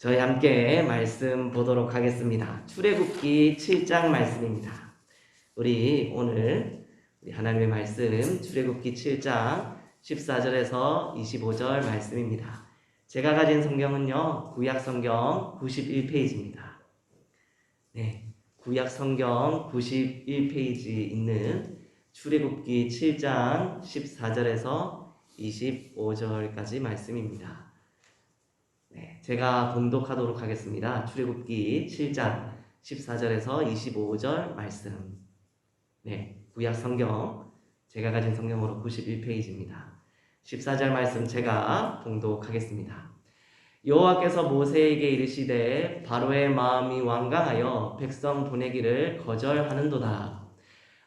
저희 함께 말씀 보도록 하겠습니다. 출애굽기 7장 말씀입니다. 우리 오늘 하나님의 말씀 출애굽기 7장 14절에서 25절 말씀입니다. 제가 가진 성경은요, 구약 성경 91페이지입니다. 네, 구약 성경 91페이지 있는 출애굽기 7장 14절에서 25절까지 말씀입니다. 네, 제가 봉독하도록 하겠습니다. 출애굽기 7장 14절에서 25절 말씀. 네, 구약 성경 제가 가진 성경으로 91페이지입니다. 14절 말씀 제가 봉독하겠습니다. 여호와께서 모세에게 이르시되 바로의 마음이 완강하여 백성 보내기를 거절하는도다.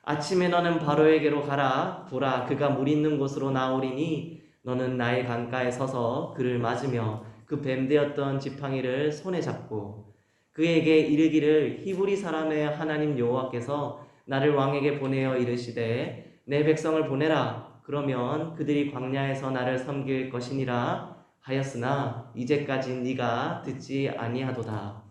아침에 너는 바로에게로 가라. 보라, 그가 물 있는 곳으로 나오리니 너는 나의 강가에 서서 그를 맞으며 그 뱀되었던 지팡이를 손에 잡고 그에게 이르기를 히브리 사람의 하나님 여호와께서 나를 왕에게 보내어 이르시되 내 백성을 보내라. 그러면 그들이 광야에서 나를 섬길 것이니라 하였으나 이제까지 네가 듣지 아니하도다.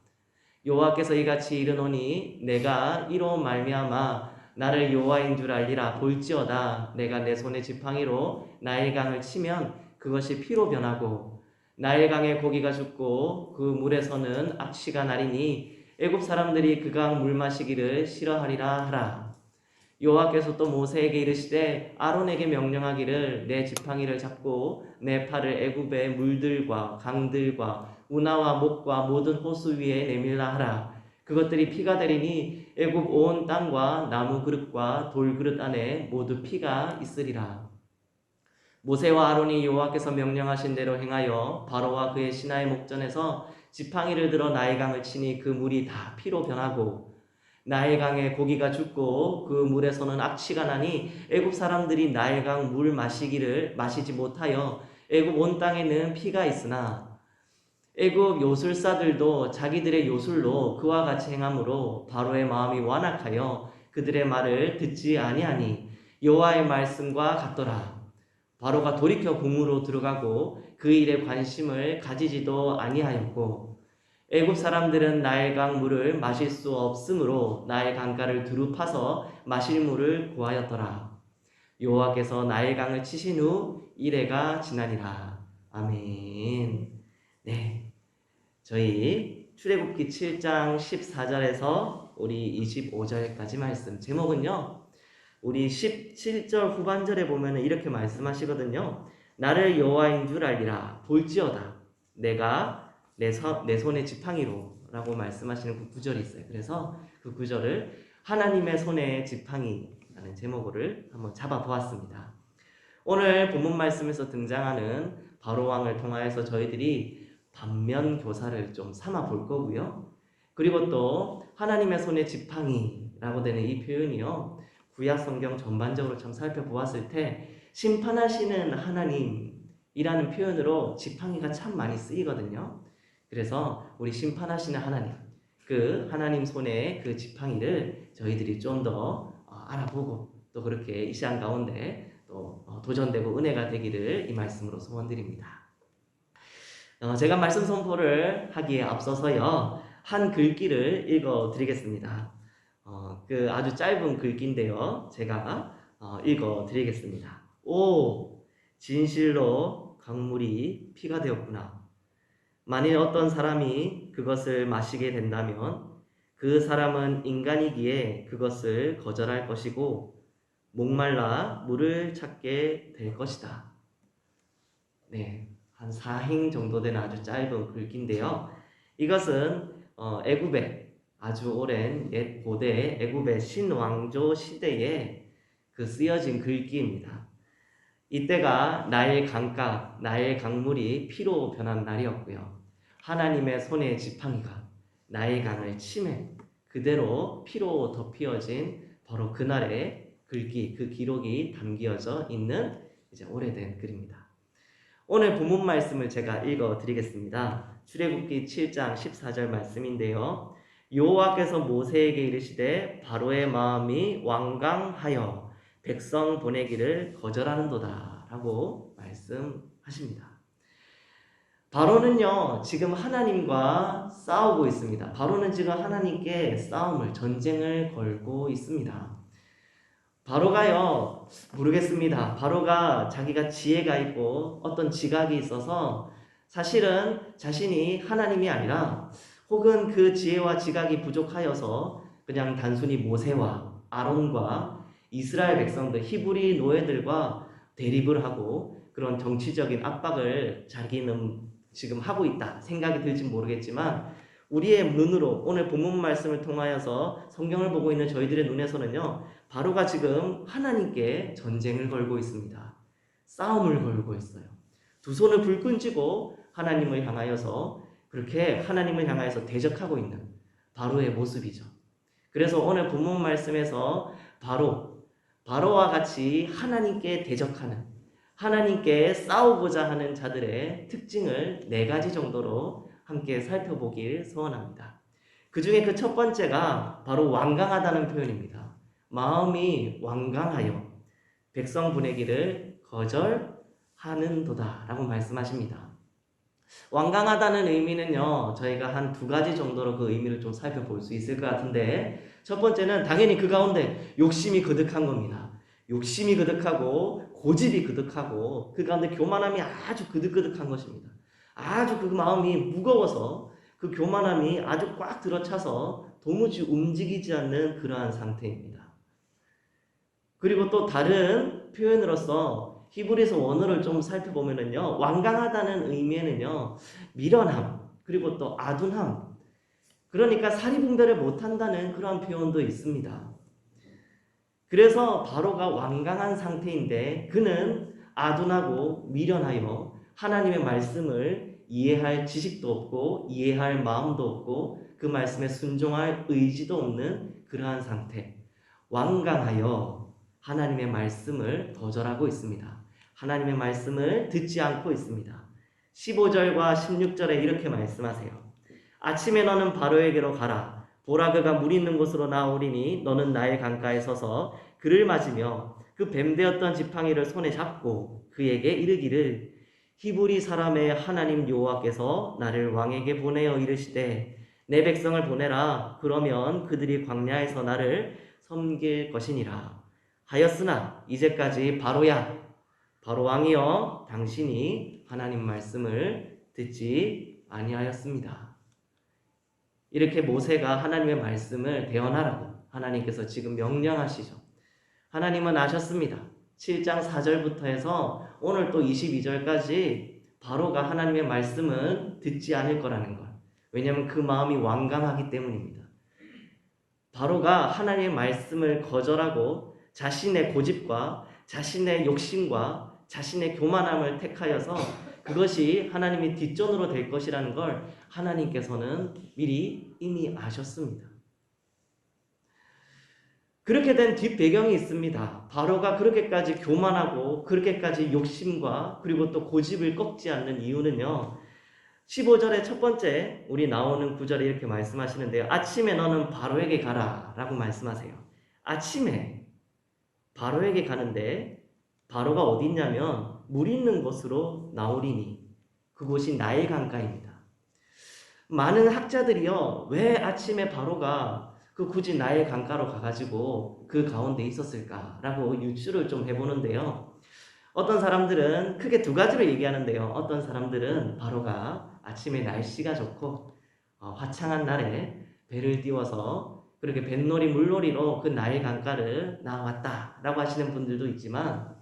여호와께서 이같이 이르노니 내가 이로 말미암아 나를 여호와인 줄 알리라. 볼지어다 내가 내 손의 지팡이로 나일 강을 치면 그것이 피로 변하고 나일 강에 고기가 죽고 그 물에서는 악취가 나리니 애굽 사람들이 그 강 물 마시기를 싫어하리라 하라. 여호와께서 또 모세에게 이르시되 아론에게 명령하기를 내 지팡이를 잡고 내 팔을 애굽의 물들과 강들과 운하와 목과 모든 호수 위에 내밀라 하라. 그것들이 피가 되리니 애굽 온 땅과 나무 그릇과 돌 그릇 안에 모두 피가 있으리라. 모세와 아론이 여호와께서 명령하신 대로 행하여 바로와 그의 신하의 목전에서 지팡이를 들어 나일 강을 치니 그 물이 다 피로 변하고 나일 강에 고기가 죽고 그 물에서는 악취가 나니 애굽 사람들이 나일 강 물 마시기를 마시지 못하여 애굽 온 땅에는 피가 있으나 애굽 요술사들도 자기들의 요술로 그와 같이 행함으로 바로의 마음이 완악하여 그들의 말을 듣지 아니하니 여호와의 말씀과 같더라. 바로가 돌이켜 궁으로 들어가고 그 일에 관심을 가지지도 아니하였고 애굽 사람들은 나일 강 물을 마실 수 없으므로 나일 강가를 두루 파서 마실 물을 구하였더라. 여호와께서 나일 강을 치신 후 이래가 지나니라. 아멘. 네, 저희 출애굽기 7장 14절에서 우리 25절까지 말씀 제목은요, 우리 17절 후반절에 보면 이렇게 말씀하시거든요. 나를 여호와인 줄 알리라. 볼지어다 내가 내 손의 지팡이로 라고 말씀하시는 그 구절이 있어요. 그래서 그 구절을 하나님의 손의 지팡이라는 제목을 한번 잡아보았습니다. 오늘 본문 말씀에서 등장하는 바로왕을 통하여서 저희들이 반면 교사를 좀 삼아 볼 거고요. 그리고 또 하나님의 손의 지팡이라고 되는 이 표현이요, 구약 성경 전반적으로 참 살펴보았을 때 심판하시는 하나님이라는 표현으로 지팡이가 참 많이 쓰이거든요. 그래서 우리 심판하시는 하나님, 그 하나님 손의 그 지팡이를 저희들이 좀 더 알아보고 또 그렇게 이 시간 가운데 또 도전되고 은혜가 되기를 이 말씀으로 소원드립니다. 제가 말씀 선포를 하기에 앞서서요, 한 글귀를 읽어 드리겠습니다. 그 아주 짧은 글귀인데요, 제가 읽어 드리겠습니다. 오, 진실로 강물이 피가 되었구나. 만일 어떤 사람이 그것을 마시게 된다면 그 사람은 인간이기에 그것을 거절할 것이고 목말라 물을 찾게 될 것이다. 네, 한 4행 정도 되는 아주 짧은 글귀인데요. 이것은 애굽의 아주 오랜 옛 고대 애굽의 신왕조 시대에 그 쓰여진 글귀입니다. 이때가 나일 강가, 나일 강물이 피로 변한 날이었고요. 하나님의 손의 지팡이가 나일 강을 치매 그대로 피로 덮여진 바로 그날의 글귀, 그 기록이 담겨져 있는 이제 오래된 글입니다. 오늘 본문 말씀을 제가 읽어 드리겠습니다. 출애굽기 7장 14절 말씀인데요. 여호와께서 모세에게 이르시되 바로의 마음이 완강하여 백성 보내기를 거절하는도다 라고 말씀하십니다. 바로는요, 지금 하나님과 싸우고 있습니다. 바로는 지금 하나님께 전쟁을 걸고 있습니다. 바로가요, 모르겠습니다. 바로가 자기가 지혜가 있고 어떤 지각이 있어서 사실은 자신이 하나님이 아니라 혹은 그 지혜와 지각이 부족하여서 그냥 단순히 모세와 아론과 이스라엘 백성들, 히브리 노예들과 대립을 하고 그런 정치적인 압박을 자기는 지금 하고 있다 생각이 들진 모르겠지만 우리의 눈으로 오늘 본문 말씀을 통하여서 성경을 보고 있는 저희들의 눈에서는요, 바로가 지금 하나님께 전쟁을 걸고 있습니다. 싸움을 걸고 있어요. 두 손을 불끈 쥐고 하나님을 향하여서 그렇게 하나님을 향하여서 대적하고 있는 바로의 모습이죠. 그래서 오늘 본문 말씀에서 바로와 같이 하나님께 대적하는, 하나님께 싸우고자 하는 자들의 특징을 4가지 정도로 함께 살펴보길 소원합니다. 그 중에 그 첫 번째가 바로 완강하다는 표현입니다. 마음이 완강하여 백성 보내기를 거절하는도다 라고 말씀하십니다. 완강하다는 의미는요, 저희가 한 2가지 정도로 그 의미를 좀 살펴볼 수 있을 것 같은데, 첫 번째는 당연히 그 가운데 욕심이 그득한 겁니다. 욕심이 그득하고 고집이 그득하고 그 가운데 교만함이 아주 그득그득한 것입니다. 아주 그 마음이 무거워서 그 교만함이 아주 꽉 들어차서 도무지 움직이지 않는 그러한 상태입니다. 그리고 또 다른 표현으로서 히브리서 원어를 좀 살펴보면은요, 완강하다는 의미에는요, 미련함, 그리고 또 아둔함, 그러니까 사리분별을 못한다는 그런 표현도 있습니다. 그래서 바로가 완강한 상태인데 그는 아둔하고 미련하여 하나님의 말씀을 이해할 지식도 없고 이해할 마음도 없고 그 말씀에 순종할 의지도 없는 그러한 상태. 완강하여 하나님의 말씀을 거절하고 있습니다. 하나님의 말씀을 듣지 않고 있습니다. 15절과 16절에 이렇게 말씀하세요. 아침에 너는 바로에게로 가라. 보라 그가 물 있는 곳으로 나오리니 너는 나일 강가에 서서 그를 맞으며 그 뱀되었던 지팡이를 손에 잡고 그에게 이르기를 히브리 사람의 하나님 여호와께서 나를 왕에게 보내어 이르시되 내 백성을 보내라. 그러면 그들이 광야에서 나를 섬길 것이니라 하였으나 이제까지 바로 왕이여 당신이 하나님 말씀을 듣지 아니하였습니다. 이렇게 모세가 하나님의 말씀을 대언하라고 하나님께서 지금 명령하시죠. 하나님은 아셨습니다. 7장 4절부터 해서 오늘 또 22절까지 바로가 하나님의 말씀은 듣지 않을 거라는 것. 왜냐하면 그 마음이 완강하기 때문입니다. 바로가 하나님의 말씀을 거절하고 자신의 고집과 자신의 욕심과 자신의 교만함을 택하여서 그것이 하나님의 뒷전으로 될 것이라는 걸 하나님께서는 미리 이미 아셨습니다. 그렇게 된 뒷배경이 있습니다. 바로가 그렇게까지 교만하고 그렇게까지 욕심과 그리고 또 고집을 꺾지 않는 이유는요. 15절의 첫 번째 우리 나오는 구절에 이렇게 말씀하시는데요. 아침에 너는 바로에게 가라 라고 말씀하세요. 아침에 바로에게 가는데 바로가 어디 있냐면 물 있는 곳으로 나오리니 그곳이 나일 강가입니다. 많은 학자들이요. 왜 아침에 바로가 굳이 나일 강가로 가가지고 그 가운데 있었을까라고 유추를 좀 해보는데요. 어떤 사람들은 크게 2가지로 얘기하는데요. 어떤 사람들은 바로가 아침에 날씨가 좋고 화창한 날에 배를 띄워서 그렇게 뱃놀이 물놀이로 그 나일 강가를 나왔다라고 하시는 분들도 있지만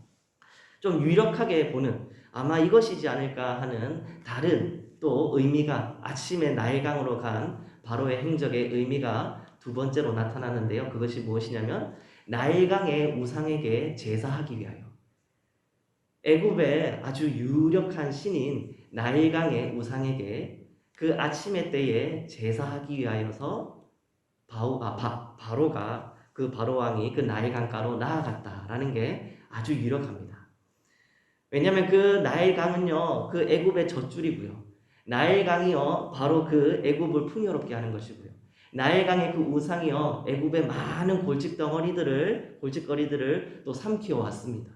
좀 유력하게 보는 아마 이것이지 않을까 하는 다른 또 의미가 아침에 나일강으로 간 바로의 행적의 의미가 2번째로 나타나는데요. 그것이 무엇이냐면 나일강의 우상에게 제사하기 위하여 애굽의 아주 유력한 신인 나일강의 우상에게 그 아침의 때에 제사하기 위하여서 바로가 그 바로왕이 그 나일강가로 나아갔다라는 게 아주 유력합니다. 왜냐하면 그 나일강은요 그 애굽의 젖줄이고요. 나일강이요 바로 그 애굽을 풍요롭게 하는 것이고요. 나일강의 그 우상이요 애굽의 많은 골칫거리들을 또 삼키어 왔습니다.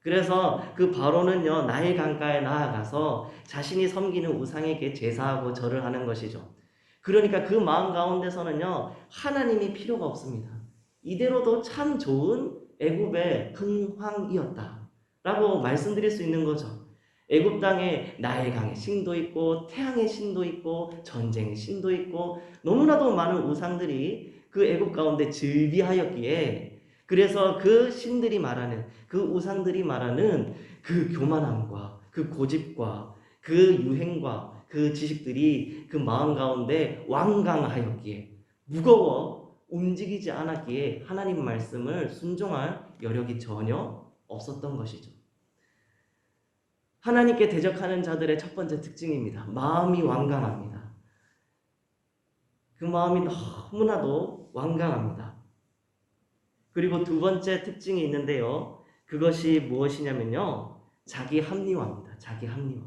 그래서 그 바로는요, 나일 강가에 나아가서 자신이 섬기는 우상에게 제사하고 절을 하는 것이죠. 그러니까 그 마음 가운데서는요, 하나님이 필요가 없습니다. 이대로도 참 좋은 애굽의 흥황이었다 라고 말씀드릴 수 있는 거죠. 애굽 땅에 나일강의 신도 있고 태양의 신도 있고 전쟁의 신도 있고 너무나도 많은 우상들이 그 애굽 가운데 즐비하였기에, 그래서 그 신들이 말하는, 그 우상들이 말하는 그 교만함과 그 고집과 그 유행과 그 지식들이 그 마음 가운데 완강하였기에, 무거워 움직이지 않았기에 하나님 말씀을 순종할 여력이 전혀 없었던 것이죠. 하나님께 대적하는 자들의 첫 번째 특징입니다. 마음이 완강합니다. 그 마음이 너무나도 완강합니다. 그리고 두 번째 특징이 있는데요. 그것이 무엇이냐면요, 자기 합리화입니다. 자기 합리화.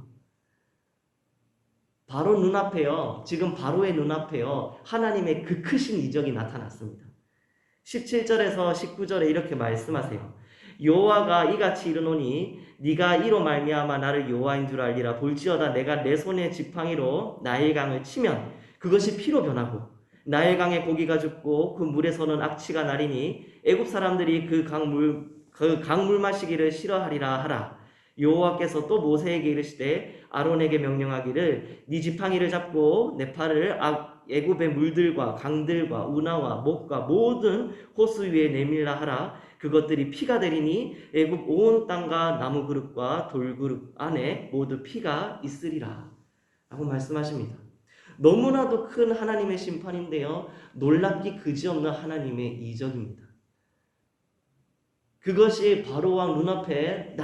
바로 눈앞에요, 지금 바로의 눈앞에요, 하나님의 그 크신 이적이 나타났습니다. 17절에서 19절에 이렇게 말씀하세요. 여호와가 이같이 이르노니 네가 이로 말미암아 나를 여호와인 줄 알리라. 볼지어다 내가 내 손의 지팡이로 나일강을 치면 그것이 피로 변하고 나일강의 고기가 죽고 그 물에서는 악취가 나리니 애굽 사람들이 그 강물 마시기를 싫어하리라 하라. 여호와께서 또 모세에게 이르시되 아론에게 명령하기를 네 지팡이를 잡고 내 팔을 애굽의 물들과 강들과 운하와 목과 모든 호수 위에 내밀라 하라. 그것들이 피가 되리니 애굽 온 땅과 나무 그릇과 돌 그릇 안에 모두 피가 있으리라 라고 말씀하십니다. 너무나도 큰 하나님의 심판인데요, 놀랍기 그지없는 하나님의 이적입니다. 그것이 바로왕 눈앞에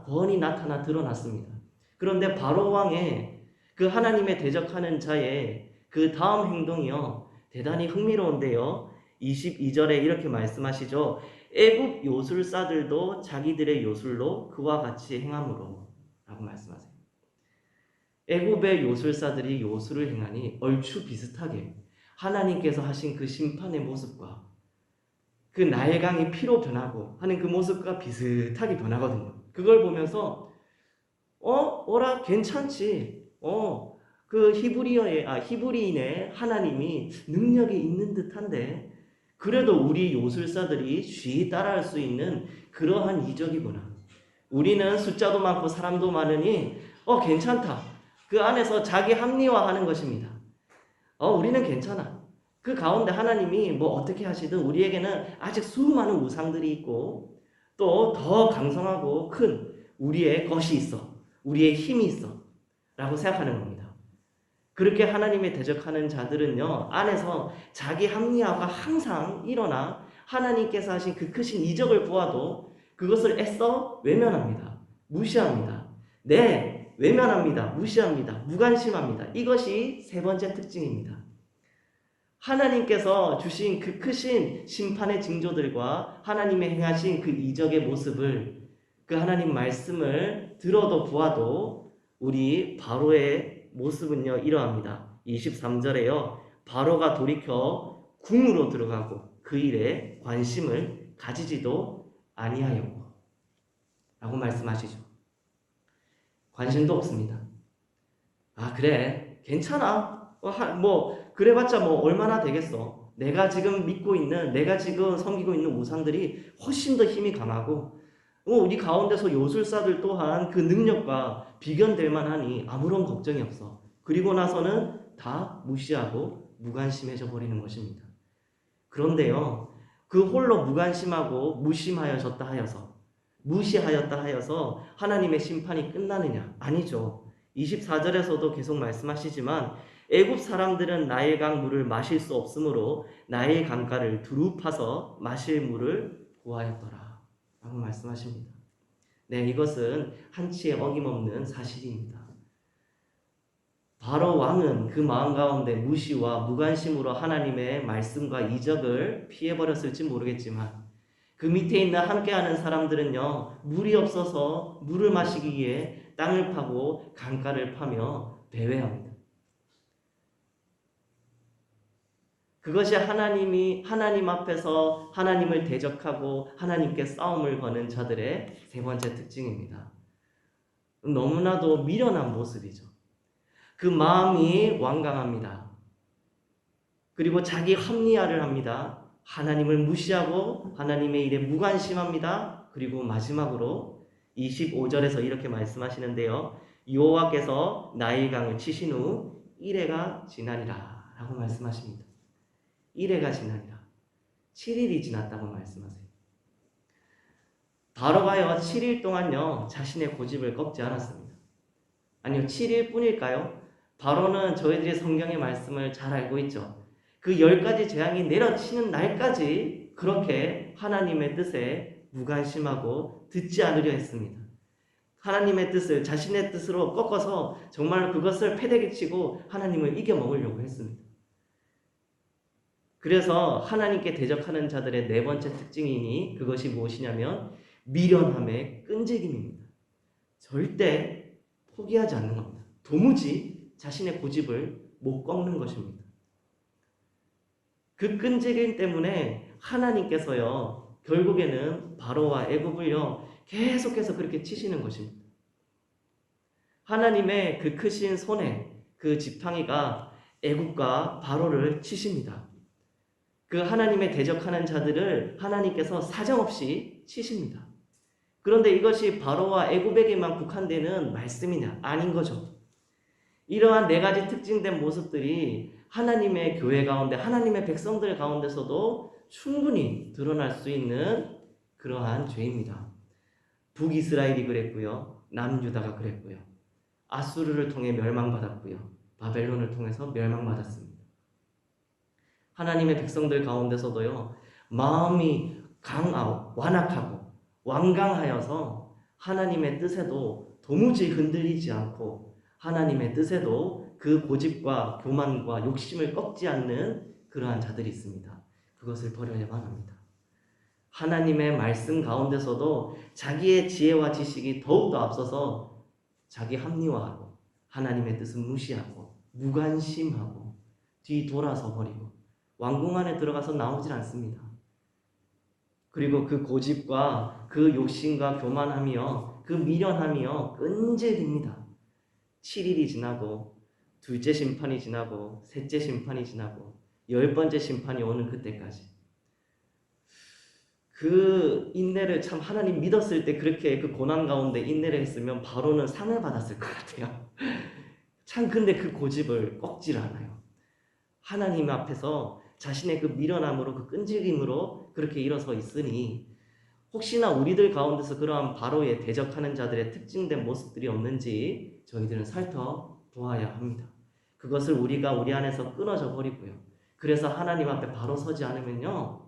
권히 나타나 드러났습니다. 그런데 바로왕의 그 하나님의 대적하는 자의 그 다음 행동이요, 대단히 흥미로운데요. 22절에 이렇게 말씀하시죠. 애굽 요술사들도 자기들의 요술로 그와 같이 행함으로 라고 말씀하세요. 애굽의 요술사들이 요술을 행하니 얼추 비슷하게 하나님께서 하신 그 심판의 모습과 그 나일강이 피로 변하고 하는 그 모습과 비슷하게 변하거든요. 그걸 보면서 어라 괜찮지. 그 히브리인의 하나님이 능력이 있는 듯한데 그래도 우리 요술사들이 쉬이 따라할 수 있는 그러한 이적이구나. 우리는 숫자도 많고 사람도 많으니 괜찮다. 그 안에서 자기 합리화하는 것입니다. 우리는 괜찮아. 그 가운데 하나님이 뭐 어떻게 하시든 우리에게는 아직 수많은 우상들이 있고 또 더 강성하고 큰 우리의 것이 있어. 우리의 힘이 있어. 라고 생각하는 겁니다. 그렇게 하나님에 대적하는 자들은요, 안에서 자기 합리화가 항상 일어나 하나님께서 하신 그 크신 이적을 보아도 그것을 애써 외면합니다. 무시합니다. 외면합니다. 무시합니다. 무관심합니다. 이것이 세 번째 특징입니다. 하나님께서 주신 그 크신 심판의 징조들과 하나님의 행하신 그 이적의 모습을, 그 하나님 말씀을 들어도 보아도 우리 바로의 모습은요 이러합니다. 23절에요. 바로가 돌이켜 궁으로 들어가고 그 일에 관심을 가지지도 아니하였고 라고 말씀하시죠. 관심도 없습니다. 그래 괜찮아. 그래봤자 얼마나 되겠어. 내가 지금 믿고 있는, 내가 지금 섬기고 있는 우상들이 훨씬 더 힘이 강하고 우리 가운데서 요술사들 또한 그 능력과 비견될 만하니 아무런 걱정이 없어. 그리고 나서는 다 무시하고 무관심해져 버리는 것입니다. 그런데요, 그 홀로 무관심하고 무시하였다 하여서 하나님의 심판이 끝나느냐? 아니죠. 24절에서도 계속 말씀하시지만 애굽 사람들은 나일강 물을 마실 수 없으므로 나일 강가를 두루 파서 마실 물을 구하였더라 라고 말씀하십니다. 이것은 한치의 어김없는 사실입니다. 바로 왕은 그 마음 가운데 무시와 무관심으로 하나님의 말씀과 이적을 피해버렸을지 모르겠지만 그 밑에 있는 함께하는 사람들은요, 물이 없어서 물을 마시기 위해 땅을 파고 강가를 파며 배회합니다. 그것이 하나님 앞에서 하나님을 대적하고 하나님께 싸움을 거는 자들의 세 번째 특징입니다. 너무나도 미련한 모습이죠. 그 마음이 완강합니다. 그리고 자기 합리화를 합니다. 하나님을 무시하고 하나님의 일에 무관심합니다. 그리고 마지막으로 25절에서 이렇게 말씀하시는데요. 여호와께서 나일강을 치신 후 이레가 지나리라 라고 말씀하십니다. 이레가 지나리라. 7일이 지났다고 말씀하세요. 바로가요 7일 동안요 자신의 고집을 꺾지 않았습니다. 아니요 7일 뿐일까요? 바로는 저희들이 성경의 말씀을 잘 알고 있죠. 그 10가지 재앙이 내려치는 날까지 그렇게 하나님의 뜻에 무관심하고 듣지 않으려 했습니다. 하나님의 뜻을 자신의 뜻으로 꺾어서 정말 그것을 패대기치고 하나님을 이겨먹으려고 했습니다. 그래서 하나님께 대적하는 자들의 네 번째 특징이니 그것이 무엇이냐면 미련함의 끈질김입니다. 절대 포기하지 않는 겁니다. 도무지 자신의 고집을 못 꺾는 것입니다. 그 끈질김 때문에 하나님께서요 결국에는 바로와 애굽을요 계속해서 그렇게 치시는 것입니다. 하나님의 그 크신 손에 그 지팡이가 애굽과 바로를 치십니다. 그 하나님의 대적하는 자들을 하나님께서 사정없이 치십니다. 그런데 이것이 바로와 애굽에게만 국한되는 말씀이냐? 아닌 거죠. 이러한 네 가지 특징된 모습들이 하나님의 교회 가운데 하나님의 백성들 가운데서도 충분히 드러날 수 있는 그러한 죄입니다. 북이스라엘이 그랬고요. 남유다가 그랬고요. 아수르를 통해 멸망받았고요. 바벨론을 통해서 멸망받았습니다. 하나님의 백성들 가운데서도요. 마음이 완악하고 완강하여서 하나님의 뜻에도 도무지 흔들리지 않고 하나님의 뜻에도 그 고집과 교만과 욕심을 꺾지 않는 그러한 자들이 있습니다. 그것을 버려야만 합니다. 하나님의 말씀 가운데서도 자기의 지혜와 지식이 더욱더 앞서서 자기 합리화하고 하나님의 뜻은 무시하고 무관심하고 뒤돌아서 버리고 왕궁 안에 들어가서 나오질 않습니다. 그리고 그 고집과 그 욕심과 교만함이요 그 미련함이요 끈질깁니다. 7일이 지나고 둘째 심판이 지나고 셋째 심판이 지나고 10번째 심판이 오는 그때까지 그 인내를 참 하나님 믿었을 때 그렇게 그 고난 가운데 인내를 했으면 바로는 상을 받았을 것 같아요. 참 근데 그 고집을 꺾질 않아요. 하나님 앞에서 자신의 그 미련함으로 그 끈질김으로 그렇게 일어서 있으니 혹시나 우리들 가운데서 그러한 바로에 대적하는 자들의 특징된 모습들이 없는지 저희들은 살펴보아야 합니다. 그것을 우리가 우리 안에서 끊어져 버리고요. 그래서 하나님 앞에 바로 서지 않으면요.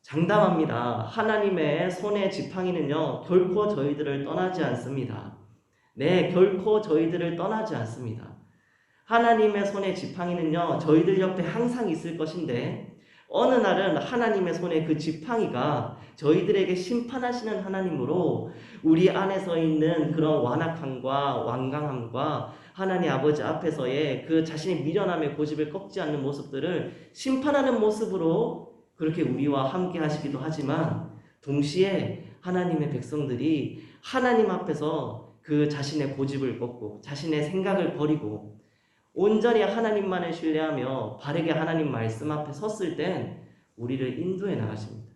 장담합니다. 하나님의 손의 지팡이는요. 결코 저희들을 떠나지 않습니다. 네, 결코 저희들을 떠나지 않습니다. 하나님의 손의 지팡이는요. 저희들 옆에 항상 있을 것인데 어느 날은 하나님의 손에 그 지팡이가 저희들에게 심판하시는 하나님으로 우리 안에서 있는 그런 완악함과 완강함과 하나님 아버지 앞에서의 그 자신의 미련함의 고집을 꺾지 않는 모습들을 심판하는 모습으로 그렇게 우리와 함께 하시기도 하지만 동시에 하나님의 백성들이 하나님 앞에서 그 자신의 고집을 꺾고 자신의 생각을 버리고 온전히 하나님만을 신뢰하며 바르게 하나님 말씀 앞에 섰을 땐 우리를 인도해 나가십니다.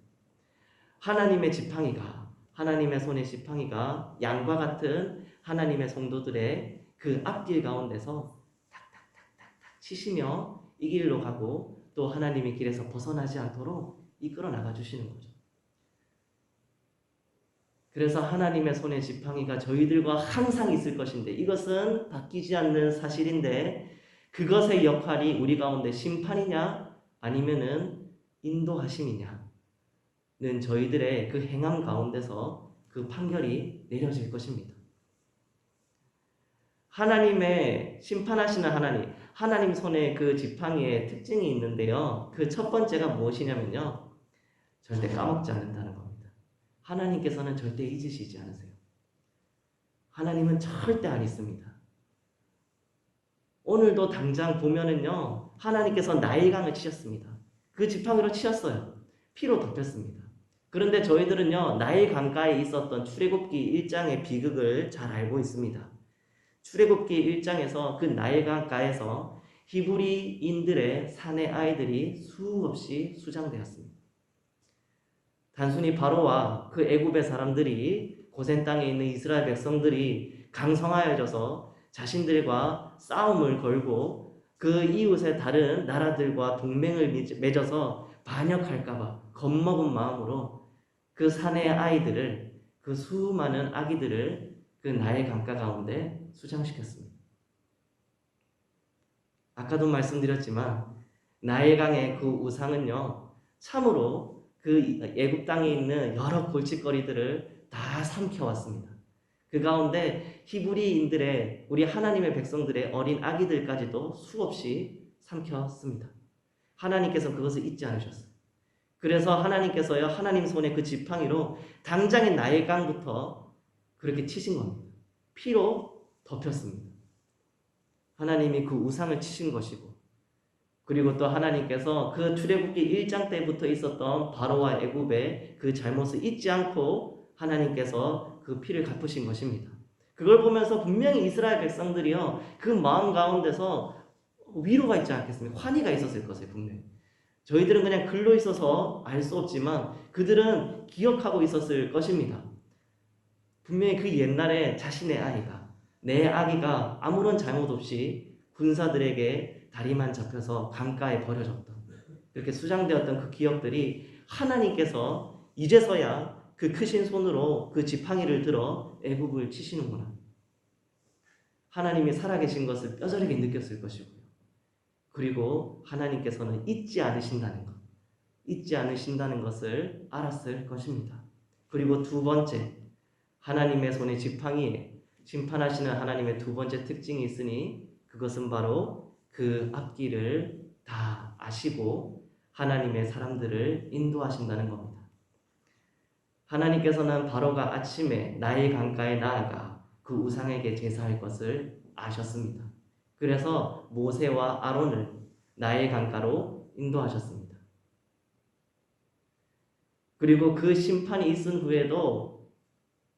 하나님의 지팡이가 하나님의 손의 지팡이가 양과 같은 하나님의 성도들의 그 앞길 가운데서 탁탁탁탁탁 치시며 이 길로 가고 또 하나님의 길에서 벗어나지 않도록 이끌어 나가 주시는 거죠. 그래서 하나님의 손의 지팡이가 저희들과 항상 있을 것인데 이것은 바뀌지 않는 사실인데 그것의 역할이 우리 가운데 심판이냐 아니면은 인도하심이냐는 저희들의 그 행함 가운데서 그 판결이 내려질 것입니다. 하나님의 심판하시는 하나님 손에 그 지팡이의 특징이 있는데요. 그 첫 번째가 무엇이냐면요. 절대 까먹지 않는다는 겁니다. 하나님께서는 절대 잊으시지 않으세요. 하나님은 절대 안 잊습니다. 오늘도 당장 보면은요, 하나님께서 나일강을 치셨습니다. 그 지팡이로 치셨어요. 피로 덮였습니다. 그런데 저희들은요, 나일 강가에 있었던 출애굽기 1장의 비극을 잘 알고 있습니다. 출애굽기 1장에서 그 나일 강가에서 히브리인들의 사내 아이들이 수없이 수장되었습니다. 단순히 바로와 그 애굽의 사람들이 고센 땅에 있는 이스라엘 백성들이 강성하여져서 자신들과 싸움을 걸고 그 이웃의 다른 나라들과 동맹을 맺어서 반역할까봐 겁먹은 마음으로 그 사내의 아이들을, 그 수많은 아기들을 그 나일 강가 가운데 수장시켰습니다. 아까도 말씀드렸지만 나일강의 그 우상은요, 참으로 그 애굽 땅에 있는 여러 골칫거리들을 다 삼켜왔습니다. 그 가운데 히브리인들의, 우리 하나님의 백성들의 어린 아기들까지도 수없이 삼켰습니다. 하나님께서 그것을 잊지 않으셨어요. 그래서 하나님께서요, 하나님 손에 그 지팡이로 당장의 나일강부터 그렇게 치신 겁니다. 피로 덮였습니다. 하나님이 그 우상을 치신 것이고, 그리고 또 하나님께서 그 출애굽기 1장 때부터 있었던 바로와 애굽의 그 잘못을 잊지 않고 하나님께서 그 피를 갚으신 것입니다. 그걸 보면서 분명히 이스라엘 백성들이요, 그 마음 가운데서 위로가 있지 않겠습니까? 환희가 있었을 것이에요, 분명히. 저희들은 그냥 글로 있어서 알 수 없지만 그들은 기억하고 있었을 것입니다. 분명히 그 옛날에 자신의 아이가, 내 아기가 아무런 잘못 없이 군사들에게 다리만 잡혀서 강가에 버려졌던, 그렇게 수장되었던 그 기억들이 하나님께서 이제서야 그 크신 손으로 그 지팡이를 들어 애굽을 치시는구나. 하나님이 살아계신 것을 뼈저리게 느꼈을 것이고요. 그리고 하나님께서는 잊지 않으신다는 것, 잊지 않으신다는 것을 알았을 것입니다. 그리고 두 번째, 하나님의 손의 지팡이에 심판하시는 하나님의 두 번째 특징이 있으니 그것은 바로 그 앞길을 다 아시고 하나님의 사람들을 인도하신다는 겁니다. 하나님께서는 바로가 아침에 나일 강가에 나아가 그 우상에게 제사할 것을 아셨습니다. 그래서 모세와 아론을 나일 강가로 인도하셨습니다. 그리고 그 심판이 있은 후에도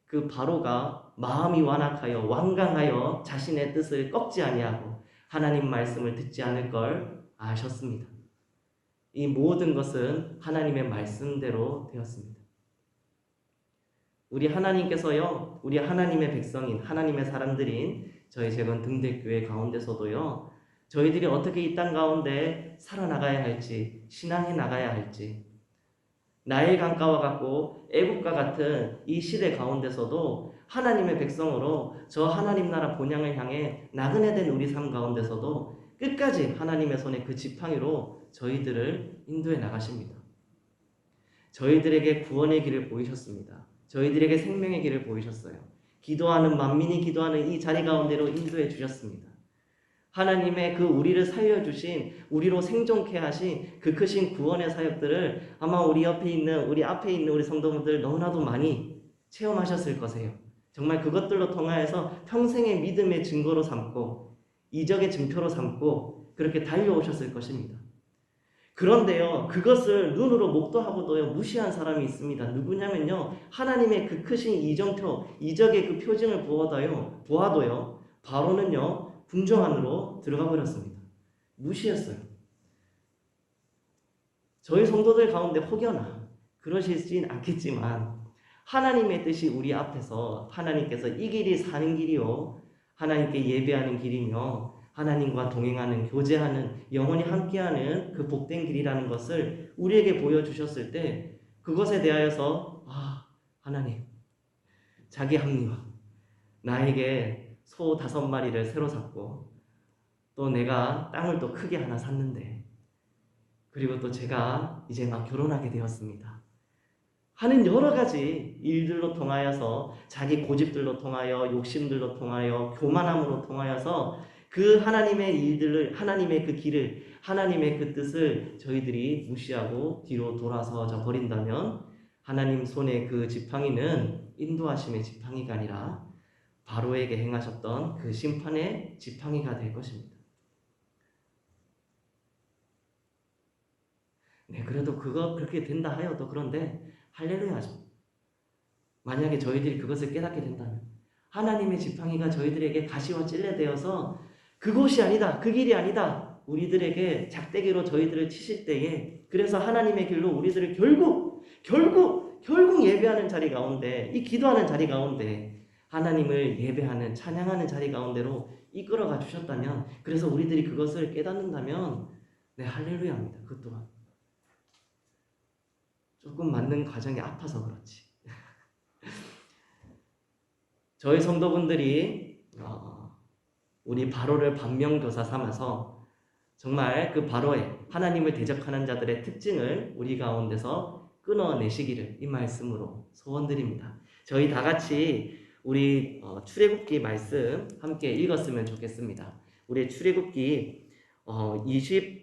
그 바로가 마음이 완악하여 완강하여 자신의 뜻을 꺾지 아니하고 하나님 말씀을 듣지 않을 걸 아셨습니다. 이 모든 것은 하나님의 말씀대로 되었습니다. 우리 하나님께서요, 우리 하나님의 백성인, 하나님의 사람들인 저희 재건 등대교회 가운데서도요, 저희들이 어떻게 이 땅 가운데 살아나가야 할지, 신앙해 나가야 할지, 나일 강가와 같고 애국과 같은 이 시대 가운데서도 하나님의 백성으로 저 하나님 나라 본향을 향해 나그네 된 우리 삶 가운데서도 끝까지 하나님의 손에 그 지팡이로 저희들을 인도해 나가십니다. 저희들에게 구원의 길을 보이셨습니다. 저희들에게 생명의 길을 보이셨어요. 기도하는 만민이 기도하는 이 자리 가운데로 인도해 주셨습니다. 하나님의 그 우리를 살려주신, 우리로 생존케 하신 그 크신 구원의 사역들을 아마 우리 앞에 있는 우리 성도분들 너무나도 많이 체험하셨을 것이에요. 정말 그것들로 통하여서 평생의 믿음의 증거로 삼고 이적의 증표로 삼고 그렇게 달려오셨을 것입니다. 그런데요, 그것을 눈으로 목도하고도요 무시한 사람이 있습니다. 누구냐면요, 하나님의 그 크신 이정표, 이적의 그 표징을 보아도요 바로는요 궁정 안으로 들어가 버렸습니다. 무시했어요. 저희 성도들 가운데 혹여나 그러시진 않겠지만 하나님의 뜻이 우리 앞에서 하나님께서 이 길이 사는 길이요, 하나님께 예배하는 길이며 하나님과 동행하는, 교제하는, 영원히 함께하는 그 복된 길이라는 것을 우리에게 보여주셨을 때 그것에 대하여서 하나님, 자기 합리화, 나에게 소 5마리를 새로 샀고 또 내가 땅을 또 크게 하나 샀는데 그리고 또 제가 이제 막 결혼하게 되었습니다 하는 여러 가지 일들로 통하여서, 자기 고집들로 통하여, 욕심들로 통하여, 교만함으로 통하여서 그 하나님의 일들을, 하나님의 그 길을, 하나님의 그 뜻을 저희들이 무시하고 뒤로 돌아서져 버린다면 하나님 손의 그 지팡이는 인도하심의 지팡이가 아니라 바로에게 행하셨던 그 심판의 지팡이가 될 것입니다. 네, 그래도 그렇게 된다 하여도 그런데 할렐루야 하죠. 만약에 저희들이 그것을 깨닫게 된다면 하나님의 지팡이가 저희들에게 가시와 찔레되어서 그곳이 아니다, 그 길이 아니다, 우리들에게 작대기로 저희들을 치실 때에 그래서 하나님의 길로 우리들을 결국 예배하는 자리 가운데, 이 기도하는 자리 가운데 하나님을 예배하는 찬양하는 자리 가운데로 이끌어가 주셨다면, 그래서 우리들이 그것을 깨닫는다면 네, 할렐루야입니다. 그것 또한 조금 맞는 과정이 아파서 그렇지. 저희 성도분들이 우리 바로를 반면교사 삼아서 정말 그 바로에 하나님을 대적하는 자들의 특징을 우리 가운데서 끊어내시기를 이 말씀으로 소원드립니다. 저희 다 같이 우리 출애굽기 말씀 함께 읽었으면 좋겠습니다. 우리 출애굽기 23장에서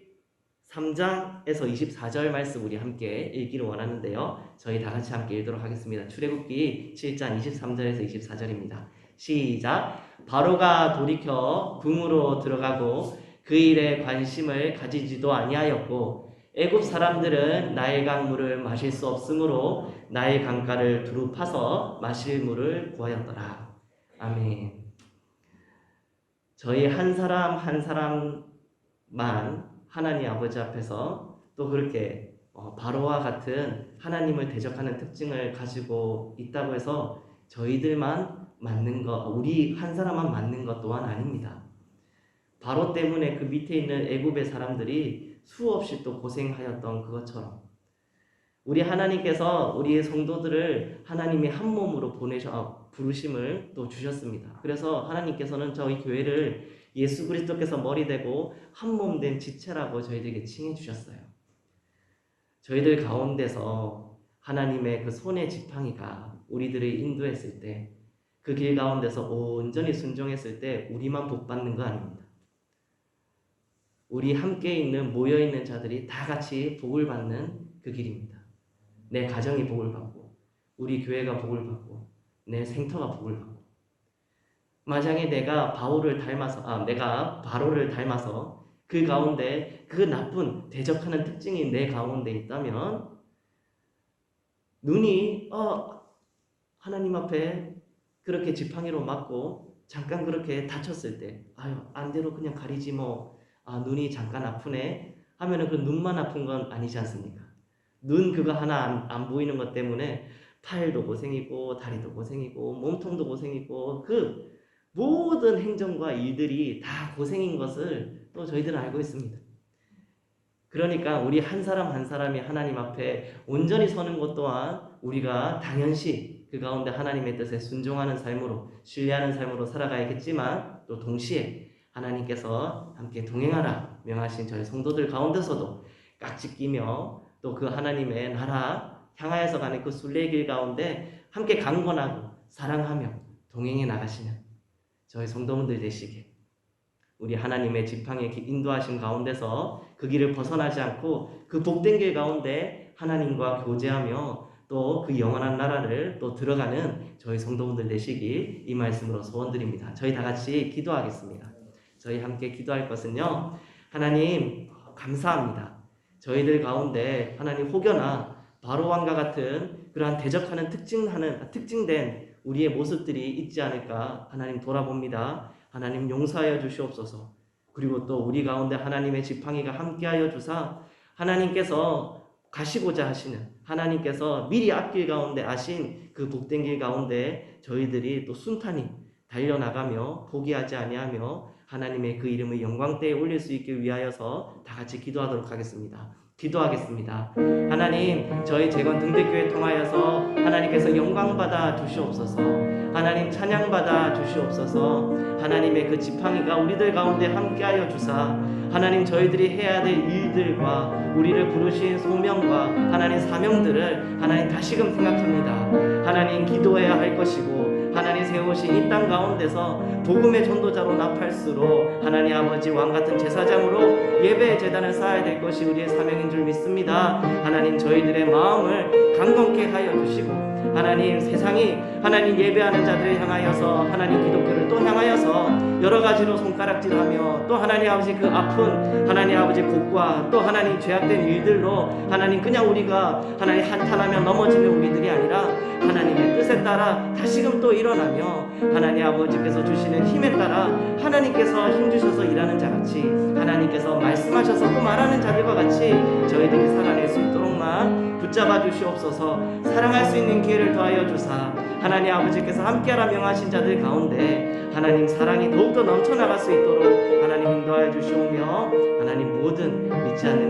24절 말씀 우리 함께 읽기를 원하는데요. 저희 다 같이 함께 읽도록 하겠습니다. 출애굽기 7장 23절에서 24절입니다. 시작. 바로가 돌이켜 궁으로 들어가고 그 일에 관심을 가지지도 아니하였고 애굽 사람들은 나일강 물을 마실 수 없으므로 나일 강가를 두루 파서 마실 물을 구하였더라. 아멘. 저희 한 사람 한 사람만 하나님 아버지 앞에서 또 그렇게 바로와 같은 하나님을 대적하는 특징을 가지고 있다고 해서 저희들만 맞는 것, 우리 한 사람만 맞는 것 또한 아닙니다. 바로 때문에 그 밑에 있는 애굽의 사람들이 수없이 또 고생하였던 그것처럼 우리 하나님께서 우리 성도들을 하나님이 한 몸으로 부르심을 또 주셨습니다. 그래서 하나님께서는 저희 교회를 예수 그리스도께서 머리 되고 한 몸 된 지체라고 저희들에게 칭해 주셨어요. 저희들 가운데서 하나님의 그 손의 지팡이가 우리들을 인도했을 때, 그 길 가운데서 온전히 순종했을 때 우리만 복 받는 거 아닙니다. 우리 함께 있는 모여있는 자들이 다 같이 복을 받는 그 길입니다. 내 가정이 복을 받고 우리 교회가 복을 받고 내 생터가 복을 받고, 만약에 내가 바로를 닮아서 그 가운데 그 나쁜 대적하는 특징이 내 가운데 있다면 눈이 하나님 앞에 그렇게 지팡이로 맞고 잠깐 그렇게 다쳤을 때 안대로 그냥 가리지 눈이 잠깐 아프네 하면은 그 눈만 아픈 건 아니지 않습니까? 눈 그거 하나 안 보이는 것 때문에 팔도 고생이고 다리도 고생이고 몸통도 고생이고 그 모든 행정과 일들이 다 고생인 것을 또 저희들은 알고 있습니다. 그러니까 우리 한 사람 한 사람이 하나님 앞에 온전히 서는 것 또한 우리가 당연시 그 가운데 하나님의 뜻에 순종하는 삶으로, 신뢰하는 삶으로 살아가야겠지만 또 동시에 하나님께서 함께 동행하라 명하신 저희 성도들 가운데서도 깍지 끼며 또 그 하나님의 나라 향하여서 가는 그 순례의 길 가운데 함께 강건하고 사랑하며 동행해 나가시는 저희 성도분들 되시길, 우리 하나님의 지팡이에 인도하신 가운데서 그 길을 벗어나지 않고 그 복된 길 가운데 하나님과 교제하며 또 그 영원한 나라를 또 들어가는 저희 성도분들 되시길 이 말씀으로 소원드립니다. 저희 다 같이 기도하겠습니다. 저희 함께 기도할 것은요, 하나님 감사합니다. 저희들 가운데 하나님 혹여나 바로왕과 같은 그러한 대적하는 특징된 우리의 모습들이 있지 않을까 하나님 돌아봅니다. 하나님 용서하여 주시옵소서. 그리고 또 우리 가운데 하나님의 지팡이가 함께하여 주사 하나님께서 가시고자 하시는, 하나님께서 미리 앞길 가운데 아신 그 복된 길 가운데 저희들이 또 순탄히 달려나가며 포기하지 아니하며 하나님의 그 이름을 영광대에 올릴 수 있기 위하여서 다 같이 기도하도록 하겠습니다. 기도하겠습니다. 하나님, 저희 재건 등대교회 통하여서 하나님께서 영광받아 주시옵소서. 하나님 찬양받아 주시옵소서. 하나님의 그 지팡이가 우리들 가운데 함께하여 주사 하나님 저희들이 해야 될 일들과 우리를 부르신 소명과 하나님 사명들을 하나님 다시금 생각합니다. 하나님 기도해야 할 것이고 하나님 세우신 이 땅 가운데서 복음의 전도자로 나팔수로 하나님 아버지 왕같은 제사장으로 예배의 제단을 쌓아야 될 것이 우리의 사명인 줄 믿습니다. 하나님 저희들의 마음을 강건케 하여 주시고 하나님 세상이 하나님 예배하는 자들을 향하여서 하나님 기독교를 또 향하여서 여러 가지로 손가락질하며 또 하나님 아버지 그 아픈 하나님 아버지 곡과 또 하나님 죄악된 일들로 하나님 그냥 우리가 하나님 한탄하며 넘어지는 우리들이 아니라 하나님의 뜻에 따라 다시금 또 일어나며 하나님 아버지께서 주시는 힘에 따라 하나님께서 힘주셔서 일하는 자같이 하나님께서 말씀하셔서 또 말하는 자들과 같이 저희들이 살아낼 수 있도록만 붙잡아 주시옵소서. 사랑할 수 있는 기회를 더하여 주사 하나님 아버지께서 함께하라 명하신 자들 가운데 하나님 사랑이 더욱더 넘쳐나갈 수 있도록 하나님 인도하여 주시오며 하나님 모든 믿지 않는